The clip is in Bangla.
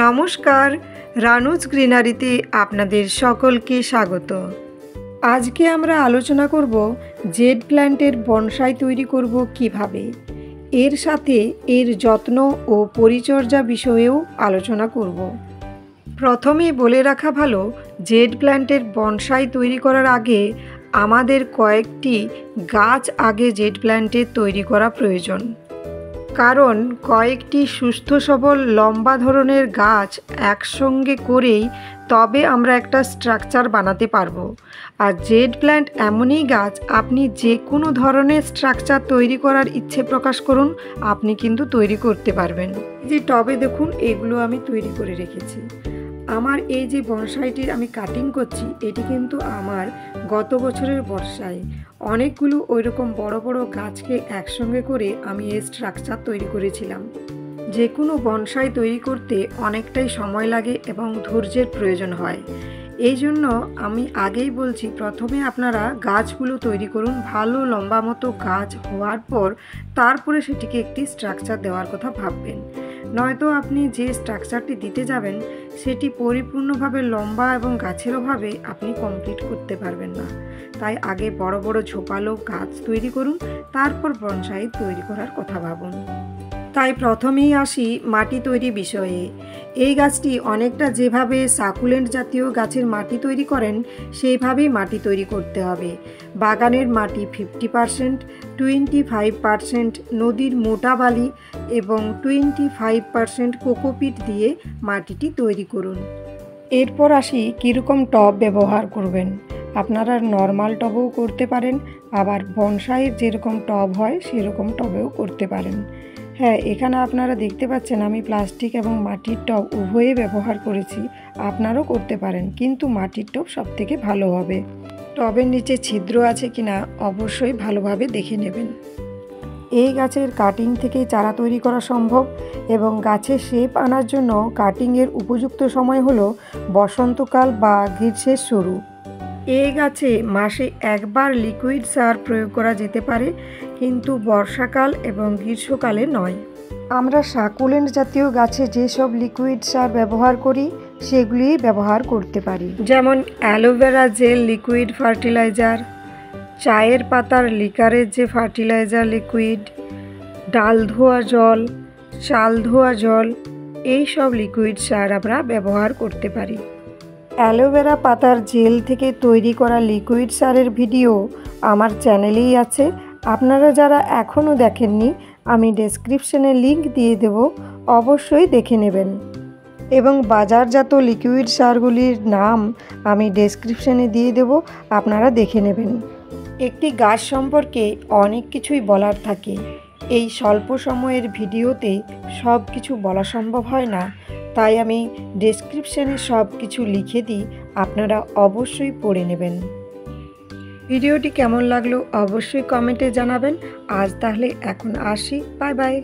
নমস্কার, রানুজ গ্রিনারিতে আপনাদের সকলকে স্বাগত। আজকে আমরা আলোচনা করব জেড প্ল্যান্টের বনসাই তৈরি করব কিভাবে। এর সাথে এর যত্ন ও পরিচর্যা বিষয়েও আলোচনা করব। প্রথমে বলে রাখা ভালো, জেড প্ল্যান্টের বনসাই তৈরি করার আগে আমাদের কয়েকটি গাছ আগে জেড প্ল্যান্টের তৈরি করা প্রয়োজন। কারণ কয়েকটি সুস্থ সবল লম্বা ধরনের গাছ একসঙ্গে করেই তবে আমরা একটা স্ট্রাকচার বানাতে পারবো। আর জেড প্ল্যান্ট এমনই গাছ, আপনি যে কোনো ধরনের স্ট্রাকচার তৈরি করার ইচ্ছে প্রকাশ করুন, আপনি কিন্তু তৈরি করতে পারবেন। যে টবে দেখুন, এগুলো আমি তৈরি করে রেখেছি। আমার এই যে বনসাইটির আমি কাটিং করছি, এটি কিন্তু আমার গত বছরের বর্ষায় অনেকগুলো ওইরকম বড় বড় গাছকে একসঙ্গে করে আমি এই স্ট্রাকচার তৈরি করেছিলাম। যে কোনো বনসাই তৈরি করতে অনেকটাই সময় লাগে এবং ধৈর্যের প্রয়োজন হয়। এই জন্য আমি আগেই বলছি, প্রথমে আপনারা গাছগুলো তৈরি করুন, ভালো লম্বা মতো গাছ হওয়ার পর তারপরে সেটিকে একটি স্ট্রাকচার দেওয়ার কথা ভাববেন। নয়তো আপনি যে স্ট্রাকচারটি দিতে যাবেন সেটি পরিপূর্ণভাবে লম্বা এবং গাছের অভাবে আপনি কমপ্লিট করতে পারবেন না। তাই আগে বড় বড় ঝোপালো গাছ তৈরি করুন, তারপর বনসাই তৈরি করার কথা ভাবুন। তাই প্রথমেই আসি মাটি তৈরি বিষয়ে। এই গাছটি অনেকটা যেভাবে সাকুলেন্ট জাতীয় গাছের মাটি তৈরি করেন সেইভাবেই মাটি তৈরি করতে হবে। বাগানের মাটি 50%, 25% নদীর মোটা বালি এবং 25% কোকোপিট দিয়ে মাটিটি তৈরি করুন। এরপর আসি কীরকম টব ব্যবহার করবেন। আপনারা নর্মাল টবেও করতে পারেন, আবার বনসাইয়ের যেরকম টব হয় সেরকম টবেও করতে পারেন। হ্যাঁ, এখানে আপনারা দেখতে পাচ্ছেন আমি প্লাস্টিক এবং মাটির টব উভয়ে ব্যবহার করেছি। আপনারাও করতে পারেন, কিন্তু মাটির টব সবথেকে ভালো হবে। টবের নিচে ছিদ্র আছে কিনা অবশ্যই ভালোভাবে দেখে নেবেন। এই গাছের কাটিং থেকে চারা তৈরি করা সম্ভব এবং গাছের শেপ আনার জন্য কাটিংয়ের উপযুক্ত সময় হলো বসন্তকাল বা গ্রীষ্মের শুরু। এই গাছে মাসে একবার লিকুইড সার প্রয়োগ করা যেতে পারে, কিন্তু বর্ষাকাল এবং গ্রীষ্মকালে নয়। আমরা সাকুলেন্ট জাতীয় গাছে যেসব লিকুইড সার ব্যবহার করি সেগুলিই ব্যবহার করতে পারি, যেমন অ্যালোভেরা জেল লিকুইড ফার্টিলাইজার, চায়ের পাতার লিকারের যে ফার্টিলাইজার লিকুইড, ডাল ধোয়া জল, চাল ধোয়া জল, এই সব লিকুইড সার আমরা ব্যবহার করতে পারি। অ্যালোভেরা পাতার জেল থেকে তৈরি করা লিকুইড সারের ভিডিও আমার চ্যানেলেই আছে। আপনারা যারা এখনও দেখেননি, আমি ডেসক্রিপশনে লিংক দিয়ে দেব, অবশ্যই দেখে নেবেন। এবং বাজারজাত লিকুইড সারগুলির নাম আমি ডেসক্রিপশনে দিয়ে দেব, আপনারা দেখে নেবেন। একটি গাছ সম্পর্কে অনেক কিছুই বলার থাকে। এই স্বল্প সময়ের ভিডিওতে সব কিছু বলা সম্ভব হয় না, তাই আমি ডেসক্রিপশনে সব কিছু লিখে দিই, আপনারা অবশ্যই পড়ে নেবেন। ভিডিওটি কেমন লাগলো অবশ্যই কমেন্টে জানাবেন। আজ তাহলে এখন আসি, বাই বাই।